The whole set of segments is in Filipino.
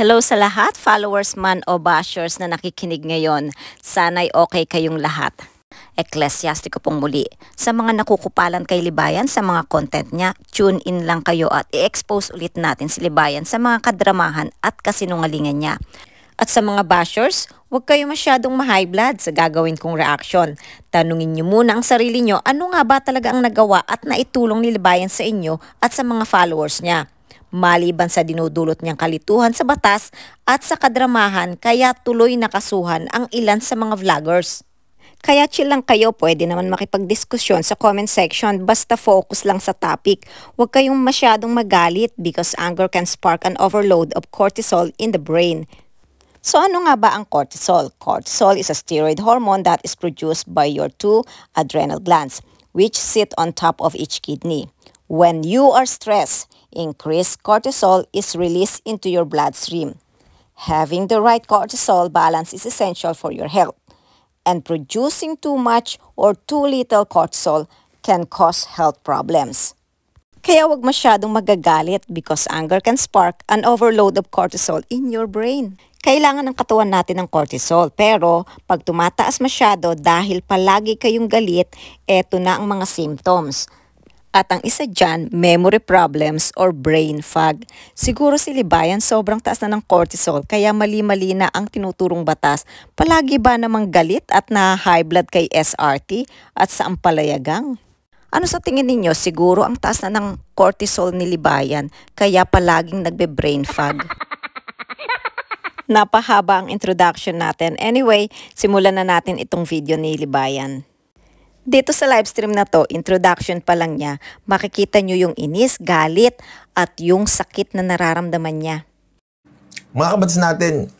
Hello sa lahat, followers man o bashers na nakikinig ngayon. Sana'y okay kayong lahat. Ecclesiastico pong muli. Sa mga nakukupalan kay Libayan sa mga content niya, tune in lang kayo at i-expose ulit natin si Libayan sa mga kadramahan at kasinungalingan niya. At sa mga bashers, huwag kayo masyadong ma-high blood sa gagawin kong reaction. Tanungin niyo muna ang sarili niyo, ano nga ba talaga ang nagawa at naitulong ni Libayan sa inyo at sa mga followers niya. Maliban sa dinudulot niyang kalituhan sa batas at sa kadramahan, kaya tuloy nakasuhan ang ilan sa mga vloggers. Kaya chill lang kayo, pwede naman makipagdiskusyon sa comment section, basta focus lang sa topic. Huwag kayong masyadong magalit because anger can spark an overload of cortisol in the brain. So ano nga ba ang cortisol? Cortisol is a steroid hormone that is produced by your two adrenal glands, which sit on top of each kidney. When you are stressed, increased cortisol is released into your bloodstream. Having the right cortisol balance is essential for your health, and producing too much or too little cortisol can cause health problems. Kaya wag masyadong magagalit because anger can spark an overload of cortisol in your brain. Kailangan ng katawan natin ng cortisol, pero pag tumataas masyado dahil palagi kayong galit, eto na ang mga symptoms. At ang isa dyan, memory problems or brain fog. Siguro si Libayan sobrang taas na ng cortisol kaya mali-mali na ang tinuturong batas. Palagi ba namang galit at na-high blood kay SRT at sa Ampalayagang? Ano sa tingin ninyo? Siguro ang taas na ng cortisol ni Libayan kaya palaging nagbe-brain fog. Napahaba ang introduction natin. Anyway, simulan na natin itong video ni Libayan. Dito sa live stream na to, introduction pa lang niya, makikita nyo yung inis, galit, at yung sakit na nararamdaman niya. Mga kabatas natin,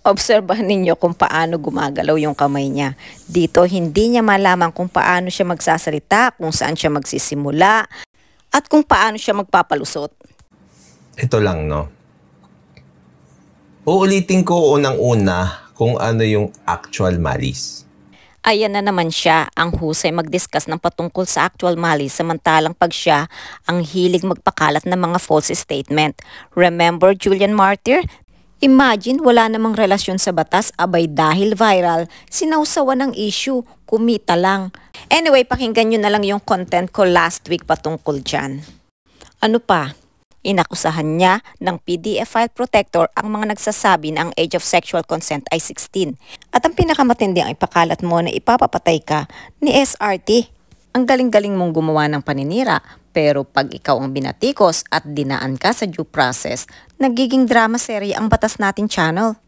obserbahan ninyo kung paano gumagalaw yung kamay niya. Dito, hindi niya malaman kung paano siya magsasalita, kung saan siya magsisimula, at kung paano siya magpapalusot. ito lang, no? Uulitin ko unang-una kung ano yung actual malice. Ayan na naman siya, ang husay mag-discuss ng patungkol sa actual malice samantalang pag siya ang hilig magpakalat ng mga false statement. Remember Julian Martyr? Imagine wala namang relasyon sa batas, abay dahil viral, sinausawan ng issue, kumita lang. Anyway, pakinggan nyo na lang yung content ko last week patungkol dyan. Ano pa? Inakusahan niya ng PDF file protector ang mga nagsasabi na ang age of sexual consent ay 16. At ang pinakamatindi ang ipakalat mo na ipapapatay ka ni SRT. Ang galing-galing mong gumawa ng paninira, pero pag ikaw ang binatikos at dinaan ka sa due process, nagiging drama serye ang Batas Natin channel.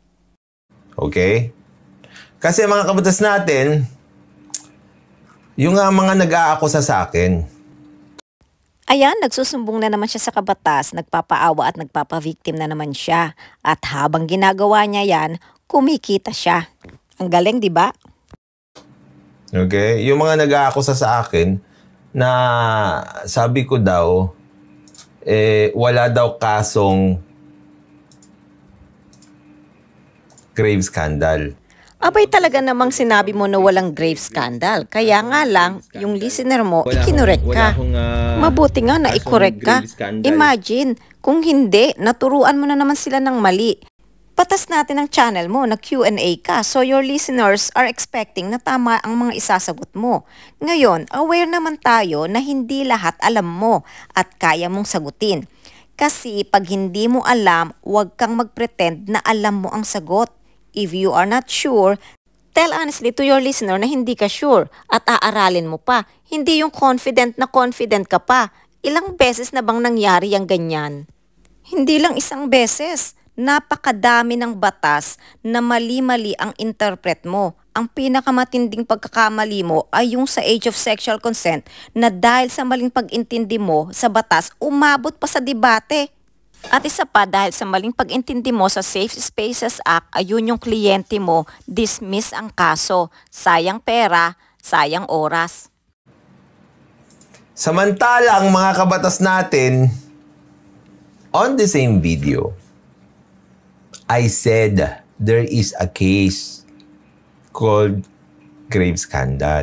Okay? Kasi mga kabatas natin, yung mga nag-aakusa sa akin, Ayan, nagsusumbong na naman siya sa kabatas, nagpapaawa at nagpapavictim na naman siya. At habang ginagawa niya yan, kumikita siya. Ang galing, di ba? okay? Yung mga nag-aakusa sa akin na sabi ko daw, wala daw kasong grave scandal. Abay talaga namang sinabi mo na walang grave scandal. Kaya nga lang, yung listener mo, ikinorek ka. Mabuti nga na i-correct ka. Imagine, kung hindi, naturuan mo na naman sila ng mali. Patas natin ang channel mo na Q&A ka, so your listeners are expecting na tama ang mga isasagot mo. Ngayon, aware naman tayo na hindi lahat alam mo at kaya mong sagutin. Kasi pag hindi mo alam, huwag kang mag-pretend na alam mo ang sagot. If you are not sure, tell honestly to your listener na hindi ka sure at aaralin mo pa. Hindi yung confident na confident ka pa. Ilang beses na bang nangyari yung ganyan? Hindi lang isang beses. Napakadami ng batas na mali-mali ang interpret mo. Ang pinakamatinding pagkakamali mo ay yung sa age of sexual consent na dahil sa maling pag-intindi mo sa batas, umabot pa sa debate. At isa pa, dahil sa maling pag-intindi mo sa Safe Spaces Act, ayun yung kliyente mo, dismiss ang kaso. Sayang pera, sayang oras. Samantalang mga kabatas natin, on the same video, I said there is a case called grave scandal.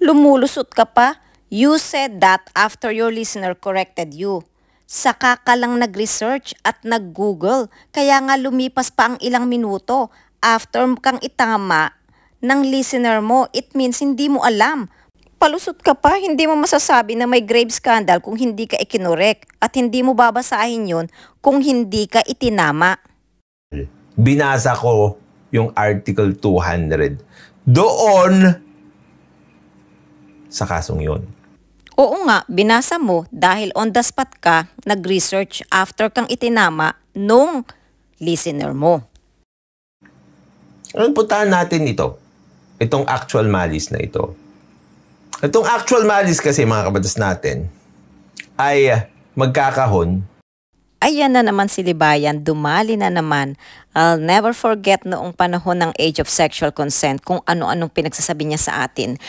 Lumulusot ka pa? You said that after your listener corrected you. Saka ka lang nag-research at nag-google, kaya nga lumipas pa ang ilang minuto after kang itama ng listener mo. It means hindi mo alam. Palusot ka pa, hindi mo masasabi na may grave scandal kung hindi ka ikinorek at hindi mo babasahin yun kung hindi ka itinama. Binasa ko yung Article 200 doon sa kasong yun. Oo nga, binasa mo dahil on the spot ka nag-research after kang itinama nung listener mo. Ano, puntahan natin ito. Itong actual malice na ito. Itong actual malice kasi mga kabatas natin ay magkakahon. Ayan na naman si Libayan, dumali na naman. I'll never forget noong panahon ng age of sexual consent kung ano-anong pinagsasabi niya sa atin.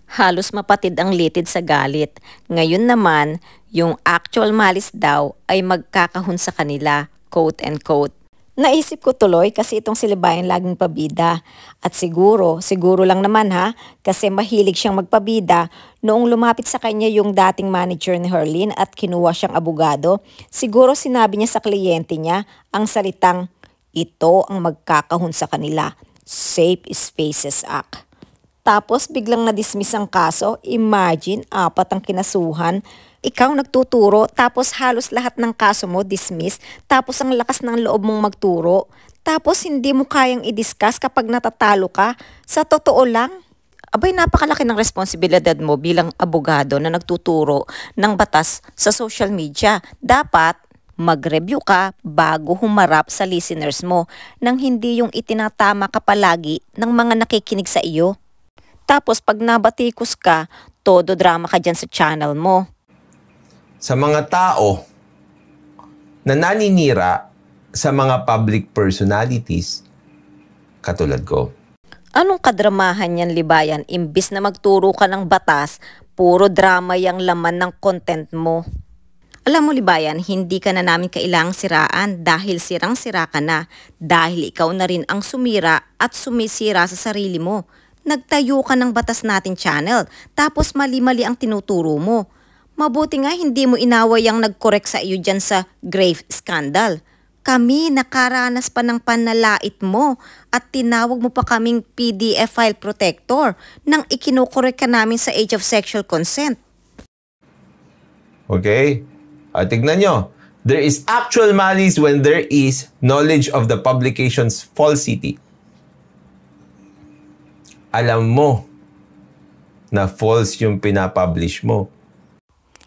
Halos mapatid ang litid sa galit. Ngayon naman, yung actual malice daw ay magkakahon sa kanila, quote and quote. Naisip ko tuloy kasi itong si Libayan laging pabida. At siguro lang naman ha, kasi mahilig siyang magpabida. Noong lumapit sa kanya yung dating manager ni Herlin at kinuha siyang abogado, siguro sinabi niya sa kliyente niya ang salitang, ito ang magkakahon sa kanila, Safe Spaces Act. Tapos biglang na-dismiss ang kaso, imagine, 4 ang kinasuhan. Ikaw nagtuturo, tapos halos lahat ng kaso mo dismiss, tapos ang lakas ng loob mong magturo, tapos hindi mo kayang i-discuss kapag natatalo ka. Sa totoo lang, abay napakalaki ng responsibilidad mo bilang abogado na nagtuturo ng batas sa social media. Dapat mag-review ka bago humarap sa listeners mo nang hindi yung itinatama ka palagi ng mga nakikinig sa iyo. Tapos pag nabatikos ka, todo drama ka dyan sa channel mo. Sa mga tao na naninira sa mga public personalities katulad ko. Anong kadramahan yan, Libayan? Imbis na magturo ka ng batas, puro drama yung laman ng content mo. Alam mo, Libayan, hindi ka na namin kailangang siraan dahil sirang-sira ka na. Dahil ikaw na rin ang sumira at sumisira sa sarili mo. Nagtayo ka ng batas natin channel, tapos mali-mali ang tinuturo mo. Mabuti nga hindi mo inaway ang nag-correct sa iyo dyan sa grave scandal. Kami nakaranas pa ng panlalait mo at tinawag mo pa kaming PDF file protector nang ikinukorek ka namin sa age of sexual consent. Okay? Tignan nyo. There is actual malice when there is knowledge of the publication's falsity. Alam mo na false yung pinapublish mo.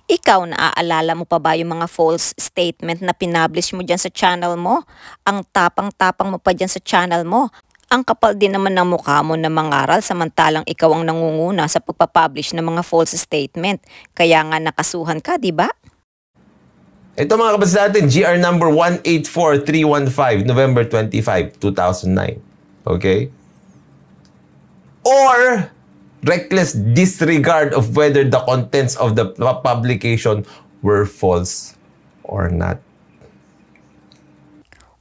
Ikaw, naaalala mo pa ba yung mga false statement na pinablish mo dyan sa channel mo? Ang tapang-tapang mo pa dyan sa channel mo. Ang kapal din naman ng mukha mo na mangaral samantalang ikaw ang nangunguna sa pagpapublish ng mga false statement. Kaya nga nakasuhan ka, di ba? Ito mga kapatid natin, GR number 184315, November 25, 2009. Okay? Or reckless disregard of whether the contents of the publication were false or not.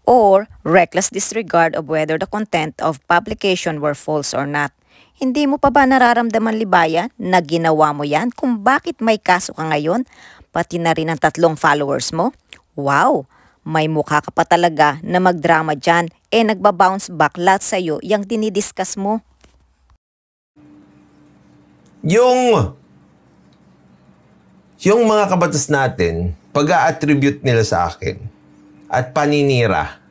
Or reckless disregard of whether the content of publication were false or not. Hindi mo pa ba nararamdaman, Libayan, na ginawa mo yan kung bakit may kaso ka ngayon? Pati na rin ang 3 followers mo? Wow! May mukha ka pa talaga na magdrama dyan, nagbabounce back lahat sa'yo yung dinidiscuss mo. Yung mga kabatas natin, pag-a-attribute nila sa akin at paninira.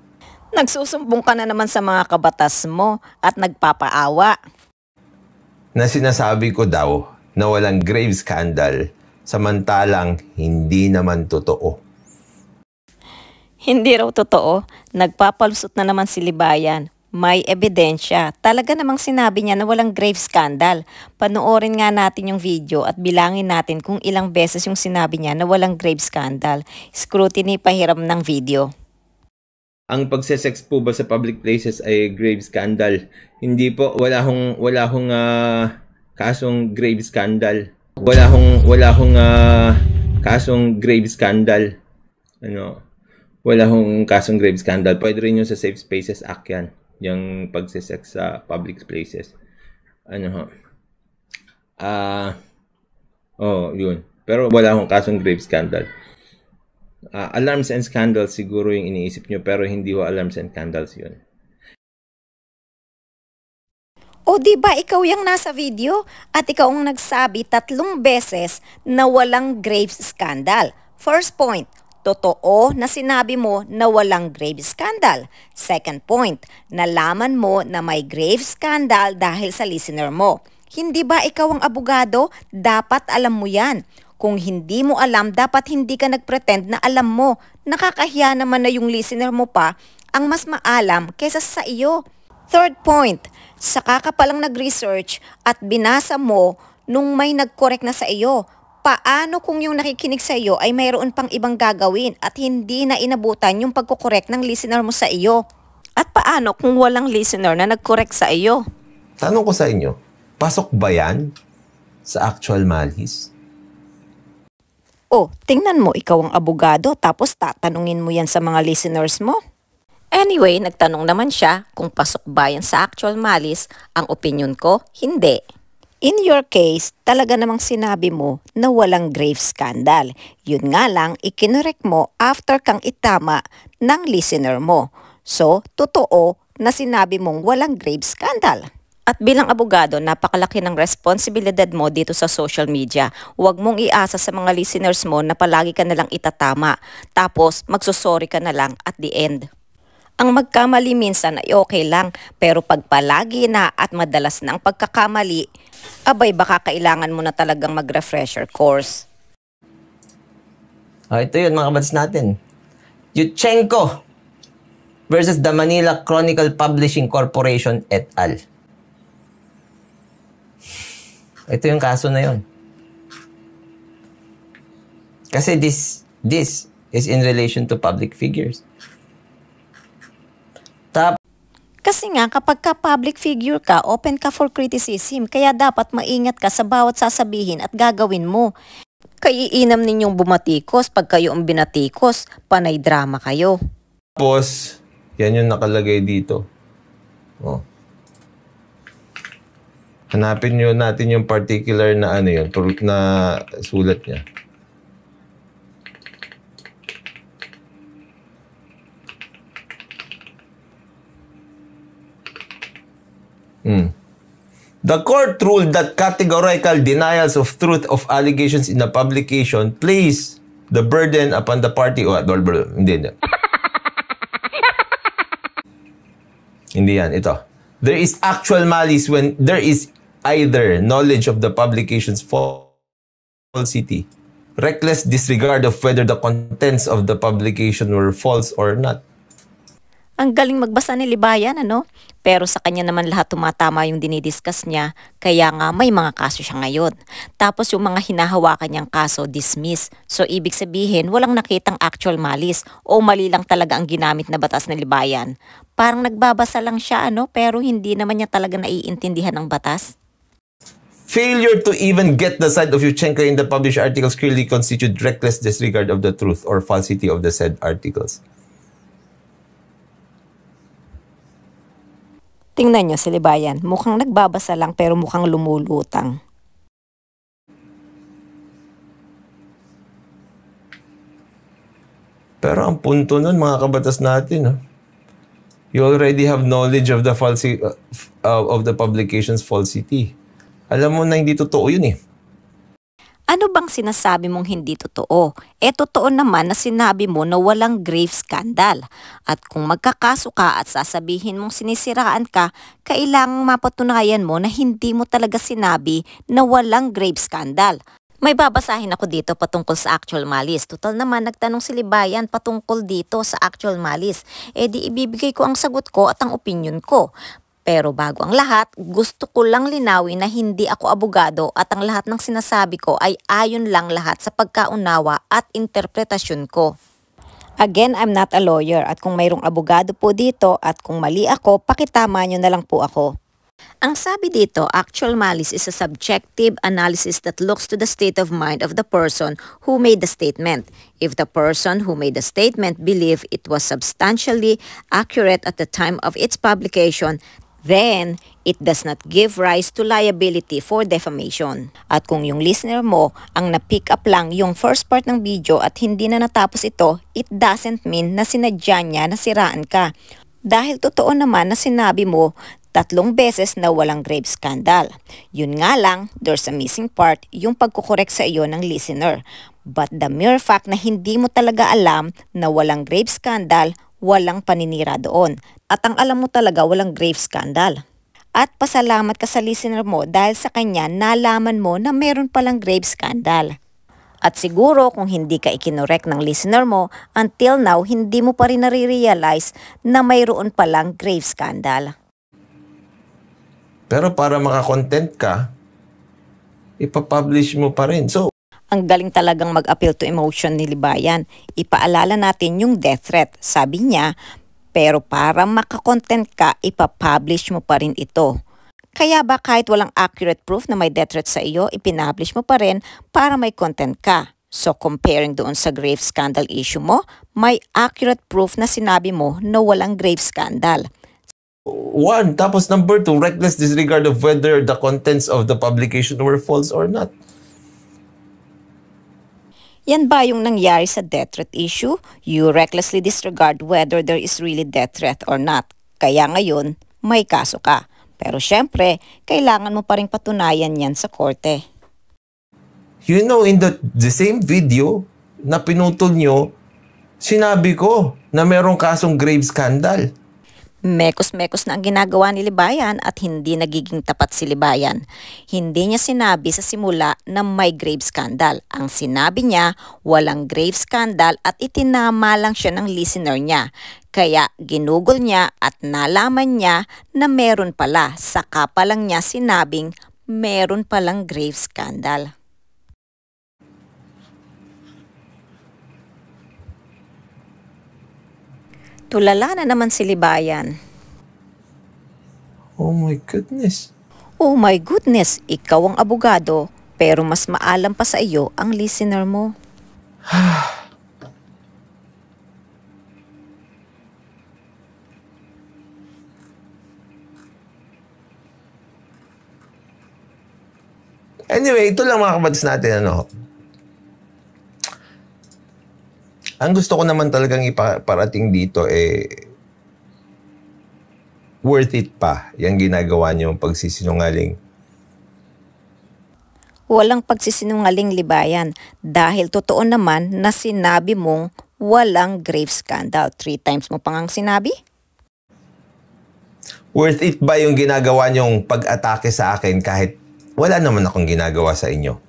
Nagsusumbong ka na naman sa mga kabatas mo at nagpapaawa. Na sinasabi ko daw na walang grave scandal, samantalang hindi naman totoo. Hindi raw totoo. Nagpapalusot na naman si Libayan. May ebidensya. Talaga namang sinabi niya na walang grave scandal. Panoorin nga natin yung video at bilangin natin kung ilang beses yung sinabi niya na walang grave scandal. Scrutiny pahiram ng video. Ang pagsesex po ba sa public places ay grave scandal? Hindi po, wala hong kasong grave scandal. Wala hong kasong grave scandal. Wala hong kasong grave scandal. Pwede rin yung sa Safe Spaces Act yan. Yung pagsesex sa public places. Oh, yun. Pero wala akong kasong grave scandal. Alarms and scandals siguro yung iniisip nyo, pero hindi ho alarms and scandals yun. O di ba ikaw yung nasa video at ikaw ang nagsabi 3 beses na walang grave scandal. First point, totoo na sinabi mo na walang grave scandal. Second point, nalaman mo na may grave scandal dahil sa listener mo. Hindi ba ikaw ang abogado? Dapat alam mo yan. Kung hindi mo alam, dapat hindi ka nagpretend na alam mo. Nakakahiya naman na yung listener mo pa ang mas maalam kaysa sa iyo. Third point, saka ka palang nag-research at binasa mo nung may nag-correct na sa iyo. Paano kung yung nakikinig sa iyo ay mayroon pang ibang gagawin at hindi na inabutan yung pagkukorek ng listener mo sa iyo? At paano kung walang listener na nag-correct sa iyo? Tanong ko sa inyo, pasok ba yan sa actual malice? O, tingnan mo, ikaw ang abogado tapos tatanungin mo yan sa mga listeners mo? Anyway, nagtanong naman siya kung pasok ba yan sa actual malice. Ang opinion ko, hindi. In your case, talaga namang sinabi mo na walang grave scandal. Yun nga lang, ikinorek mo after kang itama ng listener mo. So, totoo na sinabi mong walang grave scandal. At bilang abogado, napakalaki ng responsibilidad mo dito sa social media. Huwag mong iasa sa mga listeners mo na palagi ka nalang itatama. Tapos, magsusorry ka na lang at the end. Ang magkamali minsan ay okay lang, pero pag palagi na at madalas na ang pagkakamali, abay baka kailangan mo na talagang mag-refresher course. Ito yun mga kabatas natin. Yutchenko versus the Manila Chronicle Publishing Corporation et al. Ito yung kaso na yun. Kasi this is in relation to public figures. Kasi nga kapag ka public figure ka, open ka for criticism, kaya dapat maingat ka sa bawat sasabihin at gagawin mo. Kaiinam ninyong bumatikos, pag kayo ang binatikos, panay drama kayo. Tapos, yan yung nakalagay dito. Oh. Hanapin nyo natin yung particular na ano yun, na sulat niya. The court ruled that categorical denials of truth of allegations in a publication place the burden upon the party. Hindi. Hindi yan. Ito. There is actual malice when there is either knowledge of the publication's falsity, reckless disregard of whether the contents of the publication were false or not. Ang galing magbasa ni Libayan, ano? Pero sa kanya naman lahat tumatama yung dinidiscuss niya, kaya nga may mga kaso siya ngayon. Tapos yung mga hinahawakan niyang kaso, dismiss. So ibig sabihin, walang nakitang actual malice o mali lang talaga ang ginamit na batas ni Libayan. Parang nagbabasa lang siya, ano? Pero hindi naman niya talaga naiintindihan ang batas. Failure to even get the side of Yutchenko in the published articles clearly constitute reckless disregard of the truth or falsity of the said articles. Tingnan nyo si Libayan, mukhang nagbabasa lang pero mukhang lumulutang. Pero ang punto nun, mga kabatas natin, you already have knowledge of the of the publication's falsity. Alam mo na hindi totoo yun eh. Ano bang sinasabi mong hindi totoo? Totoo naman na sinabi mo na walang grave scandal. At kung magkakaso ka at sasabihin mong sinisiraan ka, kailangang mapatunayan mo na hindi mo talaga sinabi na walang grave scandal. May babasahin ako dito patungkol sa actual malice. Total naman nagtanong si Libayan patungkol dito sa actual malice. Di ibibigay ko ang sagot ko at ang opinion ko. Pero bago ang lahat, gusto ko lang linawin na hindi ako abogado at ang lahat ng sinasabi ko ay ayon lang lahat sa pagkaunawa at interpretasyon ko. Again, I'm not a lawyer at kung mayroong abogado po dito at kung mali ako, pakitama nyo na lang po ako. Ang sabi dito, actual malice is a subjective analysis that looks to the state of mind of the person who made the statement. If the person who made the statement believed it was substantially accurate at the time of its publication, then it does not give rise to liability for defamation. At kung yung listener mo ang na-pick up lang yung first part ng video at hindi na natapos ito, it doesn't mean na sinadya niya na siraan ka. Dahil totoo naman na sinabi mo 3 beses na walang grave scandal. Yun nga lang, there's a missing part, yung pagkukorek sa iyo ng listener. But the mere fact na hindi mo talaga alam na walang grave scandal, walang paninira doon. At ang alam mo talaga walang grave scandal. At pasalamat ka sa listener mo dahil sa kanya nalaman mo na meron palang grave scandal. At siguro kung hindi ka ikinorek ng listener mo, until now hindi mo pa rin nare-realize na mayroon palang grave scandal. Pero para makakontent ka, ipapublish mo pa rin. So, ang galing talagang mag-appeal to emotion ni Libayan. Ipaalala natin yung death threat. Sabi niya, pero para makakontent ka, ipapublish mo pa rin ito. Kaya ba kahit walang accurate proof na may death threat sa iyo, ipinablish mo pa rin para may content ka? So comparing doon sa grave scandal issue mo, may accurate proof na sinabi mo na walang grave scandal. 1. Tapos number 2, reckless disregard of whether the contents of the publication were false or not. Yan ba yung nangyari sa death threat issue? You recklessly disregard whether there is really death threat or not. Kaya ngayon, may kaso ka. Pero syempre, kailangan mo pa rin patunayan yan sa korte. You know, in the same video na pinutol nyo, sinabi ko na merong kasong grave scandal. Mekos-mekos na ang ginagawa ni Libayan at hindi nagiging tapat si Libayan. Hindi niya sinabi sa simula na may grave scandal. Ang sinabi niya, walang grave scandal at itinama lang siya ng listener niya. Kaya ginugol niya at nalaman niya na meron pala. Saka pa lang niya sinabing meron palang grave scandal. Tulala na naman si Libayan. Oh my goodness. Oh my goodness, ikaw ang abogado, pero mas maalam pa sa iyo ang listener mo. Anyway, ito lang mga kabads natin, ano. Ang gusto ko naman talagang iparating dito, worth it pa yung ginagawa niyong pagsisinungaling. Walang pagsisinungaling, Libayan, dahil totoo naman na sinabi mong walang grave scandal. 3 times mo pang ang sinabi? Worth it ba yung ginagawa niyong pag-atake sa akin kahit wala naman akong ginagawa sa inyo?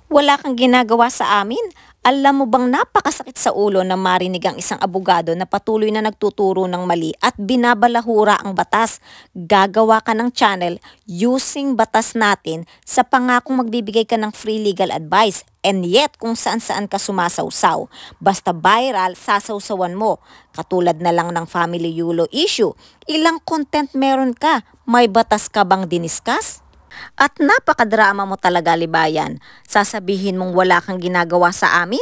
Wala kang ginagawa sa amin? Alam mo bang napakasakit sa ulo na marinig ang isang abogado na patuloy na nagtuturo ng mali at binabalahura ang batas? Gagawa ka ng channel using batas natin sa pangakong magbibigay ka ng free legal advice. And yet, kung saan-saan ka sumasawsaw. Basta viral, sasawsawan mo. Katulad na lang ng family yulo issue. Ilang content meron ka? May batas ka bang diniskas? At napakadrama mo talaga, Libayan. Sasabihin mong wala kang ginagawa sa amin?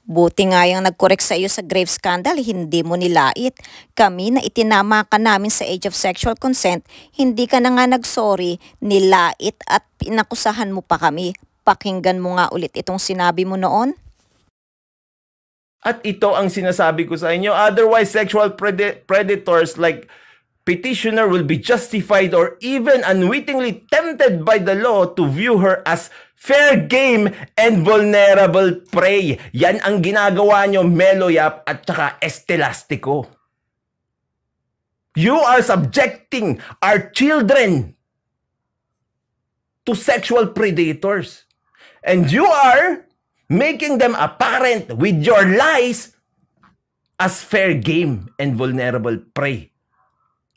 Buti nga yung nag-correct sa iyo sa grave scandal, hindi mo nilait. Kami na itinama ka namin sa age of sexual consent, hindi ka na nga nag-sorry, nilait at pinakusahan mo pa kami. Pakinggan mo nga ulit itong sinabi mo noon. At ito ang sinasabi ko sa inyo, otherwise sexual predators like petitioner will be justified or even unwittingly tempted by the law to view her as fair game and vulnerable prey. Yan ang ginagawa nyo, Meloyap at saka Estelastico. You are subjecting our children to sexual predators. And you are making them apparent with your lies as fair game and vulnerable prey.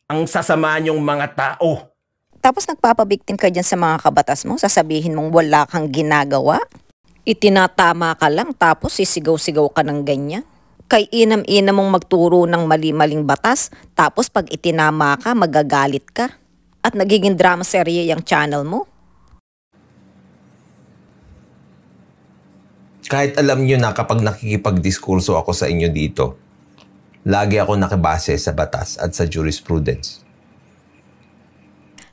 Ang sasama niyong mga tao. Tapos nagpapabiktim ka dyan sa mga kabatas mo, sasabihin mong wala kang ginagawa? Itinatama ka lang tapos sisigaw-sigaw ka ng ganyan? Kay inam-inam mong magturo ng mali-maling batas, tapos pag itinama ka, magagalit ka? At nagiging drama serye yung channel mo? Kahit alam nyo na kapag nakikipagdiskurso ako sa inyo dito, Lagi ako nakabase sa batas at sa jurisprudence.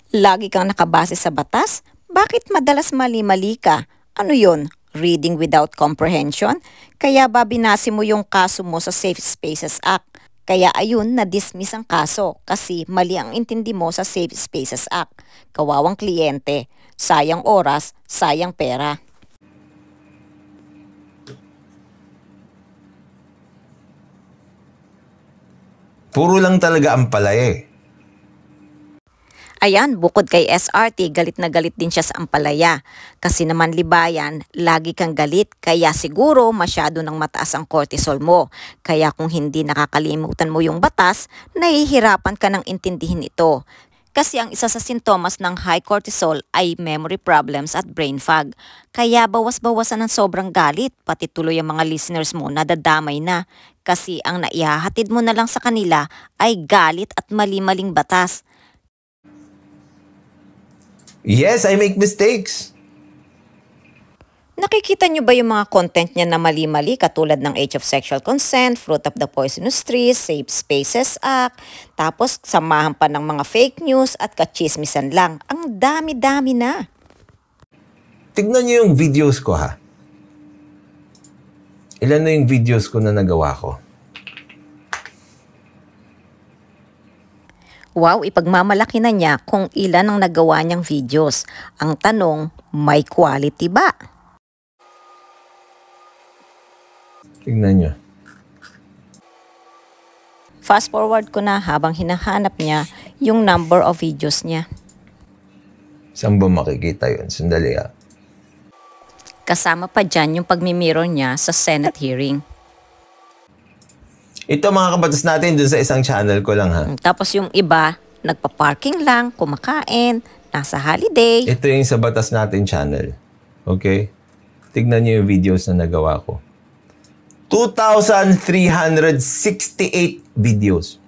Lagi kang nakabase sa batas? Bakit madalas mali-mali ka? Ano yon? Reading without comprehension? Kaya ba binase mo yung kaso mo sa Safe Spaces Act? Kaya ayun, na-dismiss ang kaso kasi mali ang intindi mo sa Safe Spaces Act. Kawawang kliyente, sayang oras, sayang pera. Puro lang talaga ang palaya eh. Ayan, bukod kay SRT, galit na galit din siya sa Ampalaya. Kasi naman Libayan, lagi kang galit, kaya siguro masyado nang mataas ang cortisol mo. Kaya kung hindi nakakalimutan mo yung batas, nahihirapan ka nang intindihin ito. Kasi ang isa sa sintomas ng high cortisol ay memory problems at brain fog. Kaya bawas-bawasan ng sobrang galit, pati tuloy ang mga listeners mo nadadamay na. Kasi ang naihahatid mo na lang sa kanila ay galit at mali-maling batas. Yes, I make mistakes. Nakikita niyo ba yung mga content niya na mali-mali katulad ng Age of Sexual Consent, Fruit of the Poisonous Tree, Safe Spaces Act, tapos samahan pa ng mga fake news at kachismisan lang. Ang dami-dami na. Tignan niyo yung videos ko ha. Ilan na yung videos ko na nagawa ko? Wow, ipagmamalaki na niya kung ilan ang nagawa niyang videos. Ang tanong, may quality ba? Tignan niyo. Fast forward ko na habang hinahanap niya yung number of videos niya. Saan ba makikita yun? Sandali ha. Kasama pa dyan yung pagmimirror niya sa Senate hearing. Ito mga kabatas natin dun sa isang channel ko lang ha. Tapos yung iba, nagpa-parking lang, kumakain, nasa holiday. Ito yung sa batas natin channel. Okay? Tignan niyo yung videos na nagawa ko. 2,368 videos.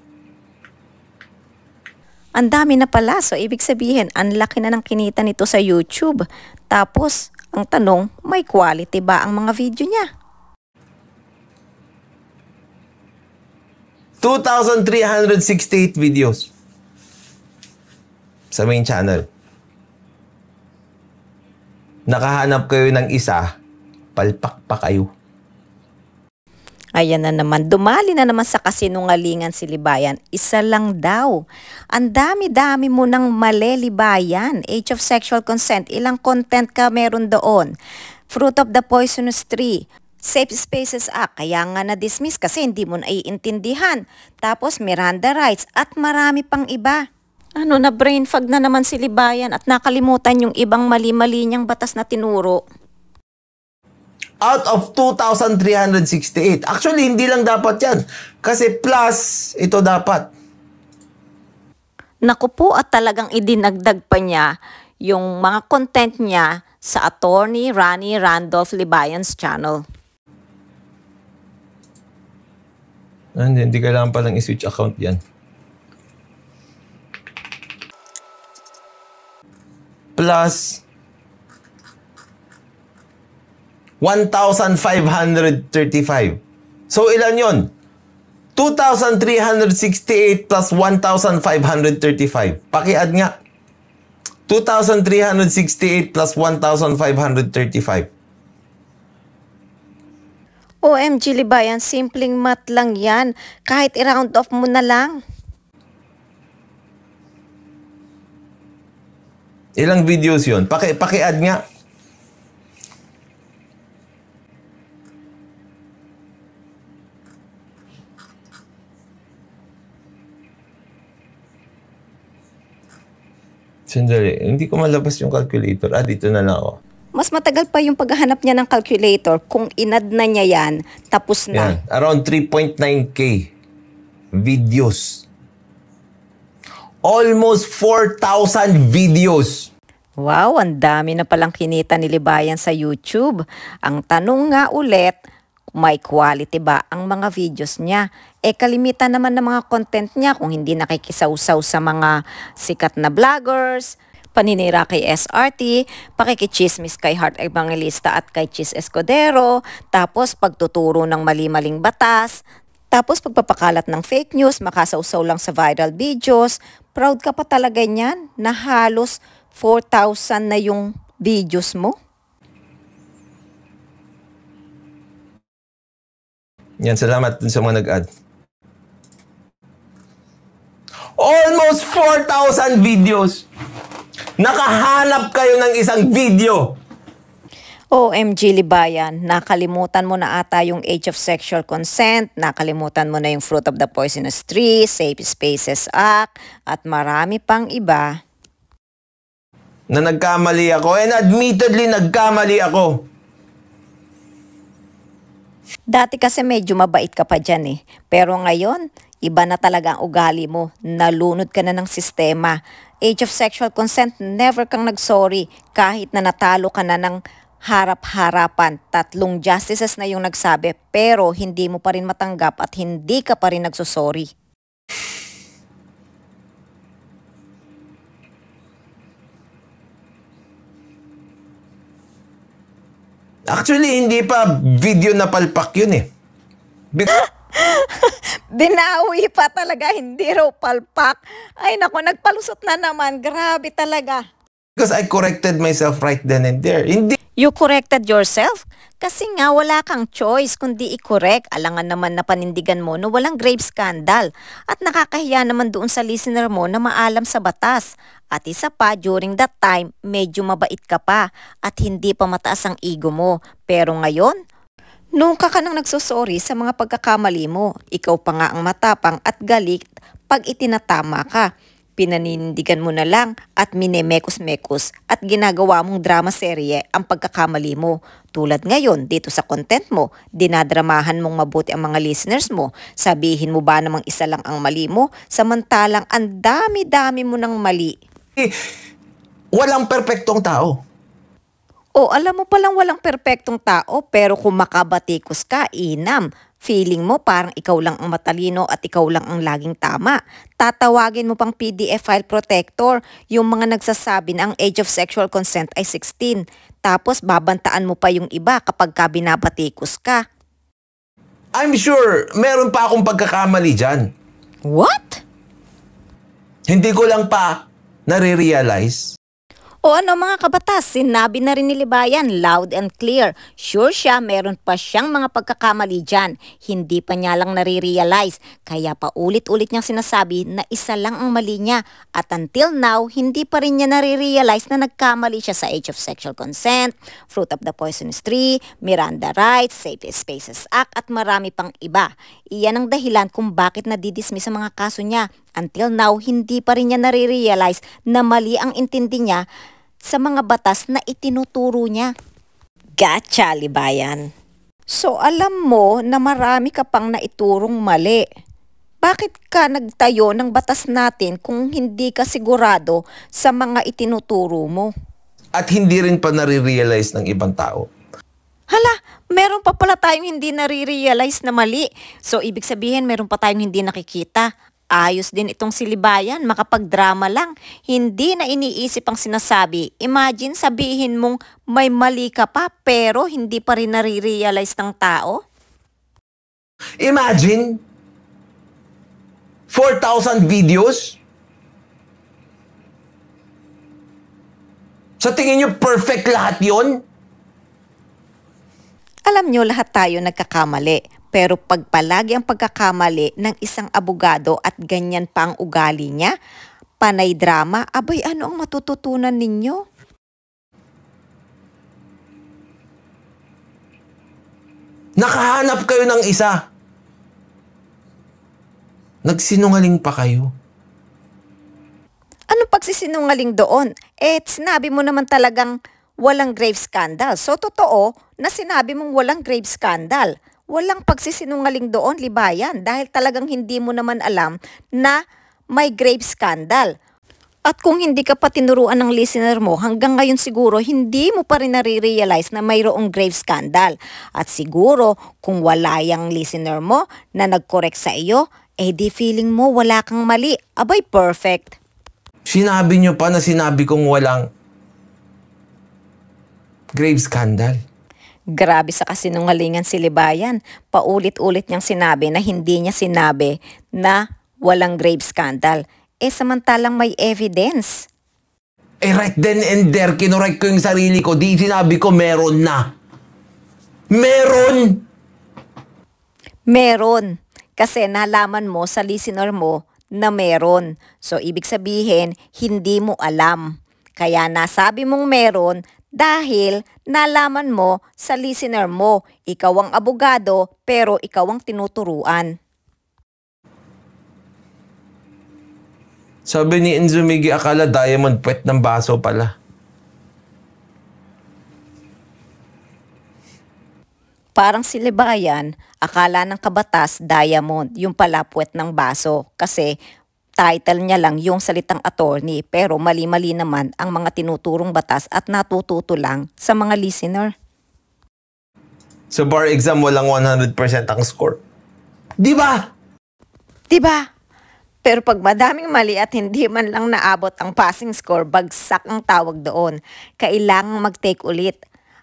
Ang dami na pala. So, ibig sabihin, ang laki na ng kinita nito sa YouTube. Tapos, ang tanong, may quality ba ang mga video niya? 2,368 videos. Sa main channel. Nakahanap kayo ng isa, palpak pa kayo. Ayan na naman, dumali na naman sa kasinungalingan si Libayan. Isa lang daw. Ang dami-dami mo ng mali, Libayan. Age of Sexual Consent, ilang content ka meron doon? Fruit of the Poisonous Tree, Safe Spaces Act, kaya nga na-dismiss kasi hindi mo naiintindihan. Tapos Miranda Rights at marami pang iba. Ano na brain fog na naman si Libayan at nakalimutan yung ibang mali-mali niyang batas na tinuro. Out of 2,368. Actually, hindi lang dapat yan. Kasi plus, ito dapat. Naku po, at talagang idinagdag pa niya yung mga content niya sa Attorney Ronnie Randolph Libayan's channel. Hindi kailangan palang i-switch account yan. Plus 1,535. So ilan yon? 2,368 plus 1,535. Paki-add nga. 2,368 plus 1,535. OMG Libayan, simpleng math lang yan. Kahit i-round off mo na lang. Ilang videos yon? Paki-add nga. Sandali, hindi ko malabas yung calculator. Dito na lang ako. Mas matagal pa yung paghahanap niya ng calculator kung inad na niya yan, tapos na. Yan, around 3.9K videos. Almost 4,000 videos. Wow, ang dami na palang kinita ni Libayan sa YouTube. Ang tanong nga ulit, may quality ba ang mga videos niya? Kalimitan naman ng mga content niya kung hindi nakikisaw-saw sa mga sikat na vloggers, paninira kay SRT, pakikichismis kay Heart Evangelista at kay Chis Escudero, tapos pagtuturo ng mali-maling batas, Tapos pagpapakalat ng fake news, makasawsaw lang sa viral videos. Proud ka pa talaga niyan na halos 4,000 na yung videos mo? Yan, salamat dun sa mga nag-add. Almost 4,000 videos! Nakahanap kayo ng isang video! OMG Libayan, nakalimutan mo na ata yung age of sexual consent, nakalimutan mo na yung Fruit of the Poisonous Tree, Safe Spaces Act, at marami pang iba. Na nagkamali ako, and admittedly nagkamali ako. Dati kasi medyo mabait ka pa dyan eh, pero ngayon, iba na talaga ang ugali mo, nalunod ka na ng sistema. Age of sexual consent, never kang nagsorry kahit na natalo ka na ng harap-harapan. 3 justices na yung nagsabi pero hindi mo pa rin matanggap at hindi ka pa rin nagsusorry. Actually, hindi pa video na palpak yun eh. Binawi pa talaga, hindi raw palpak. Ay nako, nagpalusot na naman. Grabe talaga. Because I corrected myself right then and there. Hindi. You corrected yourself? Kasi nga wala kang choice kundi i-correct. Alangan naman na panindigan mo na walang grave scandal. At nakakahiya naman doon sa listener mo na maalam sa batas. At isa pa, during that time, medyo mabait ka pa at hindi pa mataas ang ego mo. Pero ngayon, nunca ka nang nagsusorry sa mga pagkakamali mo. Ikaw pa nga ang matapang at galit pag itinatama ka. Pinanindigan mo na lang at minemekos-mekos at ginagawa mong drama serye ang pagkakamali mo. Tulad ngayon dito sa content mo, dinadramahan mong mabuti ang mga listeners mo. Sabihin mo ba namang isa lang ang mali mo, samantalang ang dami-dami mo ng mali. Walang perpektong tao. O alam mo palang walang perpektong tao pero kung makabatikos ka, inam. Feeling mo parang ikaw lang ang matalino at ikaw lang ang laging tama. Tatawagin mo pang PDF file protector yung mga nagsasabi na ang age of sexual consent ay 16. Tapos babantaan mo pa yung iba kapag ka binabatikos ka. I'm sure meron pa akong pagkakamali dyan. What? Hindi ko lang pa nare-realize. O ano mga kabatas, sinabi na rin ni Libayan, loud and clear. Sure siya, meron pa siyang mga pagkakamali dyan. Hindi pa niya lang nare-realize. Kaya pa ulit-ulit niyang sinasabi na isa lang ang mali niya. At until now, hindi pa rin niya nare-realize na nagkamali siya sa age of sexual consent, Fruit of the Poisonous Tree, Miranda Rights, Safe Spaces Act, at marami pang iba. Iyan ang dahilan kung bakit nadidismiss ang mga kaso niya. Until now, hindi pa rin niya nare-realize na mali ang intindi niya sa mga batas na itinuturo niya. Gotcha, Libayan. So alam mo na marami ka pang naiturong mali. Bakit ka nagtayo ng batas natin kung hindi ka sigurado sa mga itinuturo mo? At hindi rin pa nare-realize ng ibang tao. Hala, meron pa pala tayong hindi nare-realize na mali. So ibig sabihin meron pa tayong hindi nakikita. Ayos din itong si Libayan, makapag-drama lang. Hindi na iniisip ang sinasabi. Imagine sabihin mong may mali ka pa pero hindi pa rin nare-realize ng tao. Imagine 4,000 videos. Sa tingin nyo perfect lahat yon? Alam nyo, lahat tayo nagkakamali. Pero pag palagi ang pagkakamali ng isang abogado at ganyan pa ang ugali niya, panay drama, abay ano ang matututunan ninyo? Nakahanap kayo ng isa. Nagsinungaling pa kayo. Anong pagsisinungaling doon? Sinabi mo naman talagang walang grave scandal. So totoo na sinabi mong walang grave scandal. Walang pagsisinungaling doon, Libayan, dahil talagang hindi mo naman alam na may grave scandal. At kung hindi ka pa tinuruan ng listener mo, hanggang ngayon siguro hindi mo pa rin nare-realize na mayroong grave scandal. At siguro kung wala yung listener mo na nag-correct sa iyo, di feeling mo wala kang mali. Abay, perfect. Sinabi nyo pa na sinabi kong walang grave scandal. Grabe sa kasinungalingan si Libayan. Paulit-ulit niyang sinabi na hindi niya sinabi na walang grave scandal. Samantalang may evidence. Right then and there, kinorek ko yung sarili ko. Di sinabi ko meron na. Meron! Meron. Kasi nalaman mo sa listener mo na meron. So, ibig sabihin, hindi mo alam. Kaya nasabi mong meron dahil nalaman mo sa listener mo. Ikaw ang abogado, pero ikaw ang tinuturuan. Sabi ni Enzo Miggy, akala diamond puwet ng baso pala. Parang si Libayan, akala ng kabatas diamond, yung pala puwet ng baso. Kasi title niya lang yung salitang attorney, pero mali-mali naman ang mga tinuturong batas at natututo lang sa mga listener. Sa bar exam, walang 100% ang score. Di ba? Diba? Pero pag madaming mali at hindi man lang naabot ang passing score, bagsak ang tawag doon. Kailangang mag-take ulit.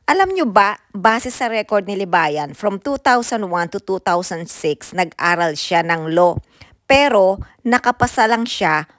Alam nyo ba, base sa record ni Libayan, from 2001 to 2006, nag-aral siya ng law. Pero nakapasa lang siya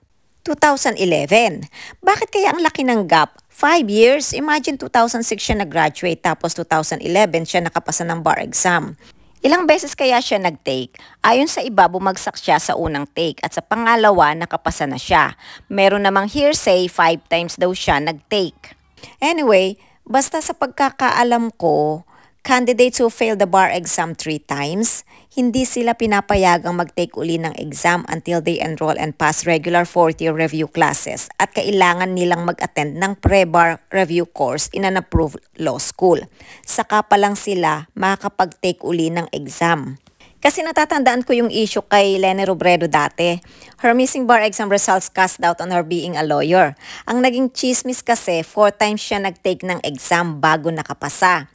2011. Bakit kaya ang laki ng gap? 5 years? Imagine 2006 siya nag-graduate tapos 2011 siya nakapasa ng bar exam. Ilang beses kaya siya nag-take? Ayon sa iba, bumagsak siya sa unang take at sa pangalawa, nakapasa na siya. Meron namang hearsay, 5 times daw siya nag-take. Anyway, basta sa pagkakaalam ko, candidates who failed the bar exam 3 times, hindi sila pinapayagang mag-take uli ng exam until they enroll and pass regular 4th-year review classes at kailangan nilang mag-attend ng pre-bar review course in an approved law school. Saka pa lang sila makakapag-take uli ng exam. Kasi natatandaan ko yung issue kay Leni Robredo dati. Her missing bar exam results cast doubt on her being a lawyer. Ang naging chismis kasi 4 times siya nag-take ng exam bago nakapasa.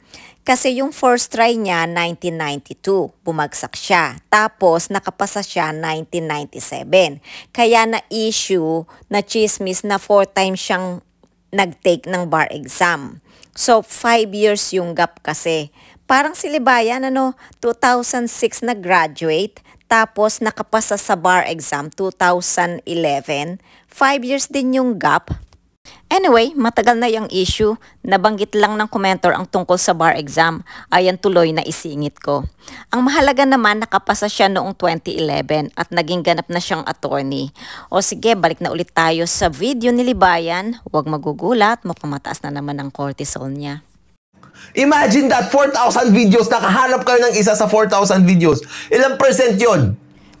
Kasi yung first try niya, 1992, bumagsak siya. Tapos, nakapasa siya 1997. Kaya na-issue, na chismis na 4 times siyang nag-take ng bar exam. So, 5 years yung gap kasi. Parang si Libayan, 2006 nag-graduate, tapos nakapasa sa bar exam 2011. 5 years din yung gap. Anyway, matagal na yung issue. Nabanggit lang ng commenter ang tungkol sa bar exam. Ayan tuloy na isingit ko. Ang mahalaga naman, nakapasa siya noong 2011 at naging ganap na siyang attorney. O sige, balik na ulit tayo sa video ni Libayan. Huwag magugulat, mukhang mataas na naman ang cortisol niya. Imagine that, 4,000 videos. Nakahanap kayo ng isa sa 4,000 videos. Ilang percent yun?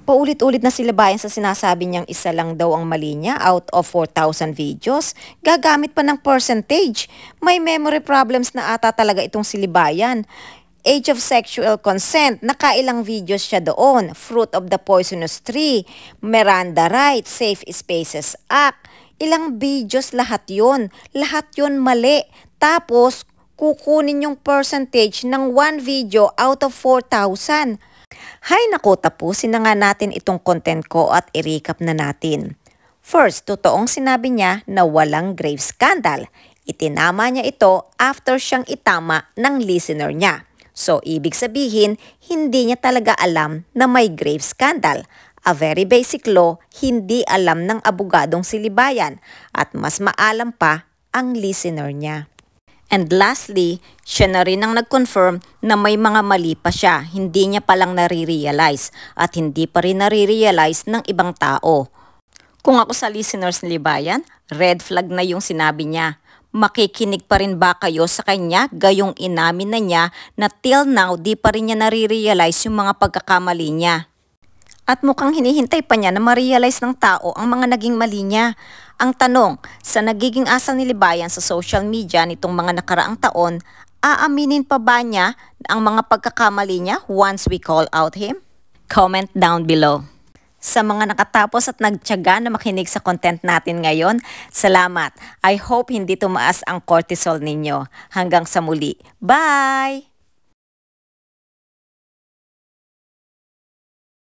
Paulit-ulit na si Libayan sa sinasabi niyang isa lang daw ang mali niya out of 4,000 videos. Gagamit pa ng percentage. May memory problems na ata talaga itong si Libayan. Age of sexual consent, nakailang videos siya doon. Fruit of the poisonous tree, Miranda rights, Safe Spaces Act. Ilang videos lahat yun. Lahat yun mali. Tapos, kukunin yung percentage ng 1 video out of 4,000. Hay naku, tapusin na nga natin itong content ko at i-recap na natin. First, totoong sinabi niya na walang grave scandal. Itinama niya ito after siyang itama ng listener niya. So, ibig sabihin, hindi niya talaga alam na may grave scandal. A very basic law, hindi alam ng abogadong si Libayan at mas maalam pa ang listener niya. And lastly, siya na rin ang nag-confirm na may mga mali pa siya, hindi niya palang nare-realize at hindi pa rin nare-realize ng ibang tao. Kung ako sa listeners ni Libayan, red flag na yung sinabi niya. Makikinig pa rin ba kayo sa kanya gayong inamin na niya na till now di pa rin niya nare-realize yung mga pagkakamali niya? At mukhang hinihintay pa niya na ma-realize ng tao ang mga naging mali niya. Ang tanong, sa nagiging asal ni Libayan sa social media nitong mga nakaraang taon, aaminin pa ba niya ang mga pagkakamali niya once we call out him? Comment down below. Sa mga nakatapos at nagtiyaga na makinig sa content natin ngayon, salamat. I hope hindi tumaas ang cortisol ninyo. Hanggang sa muli. Bye!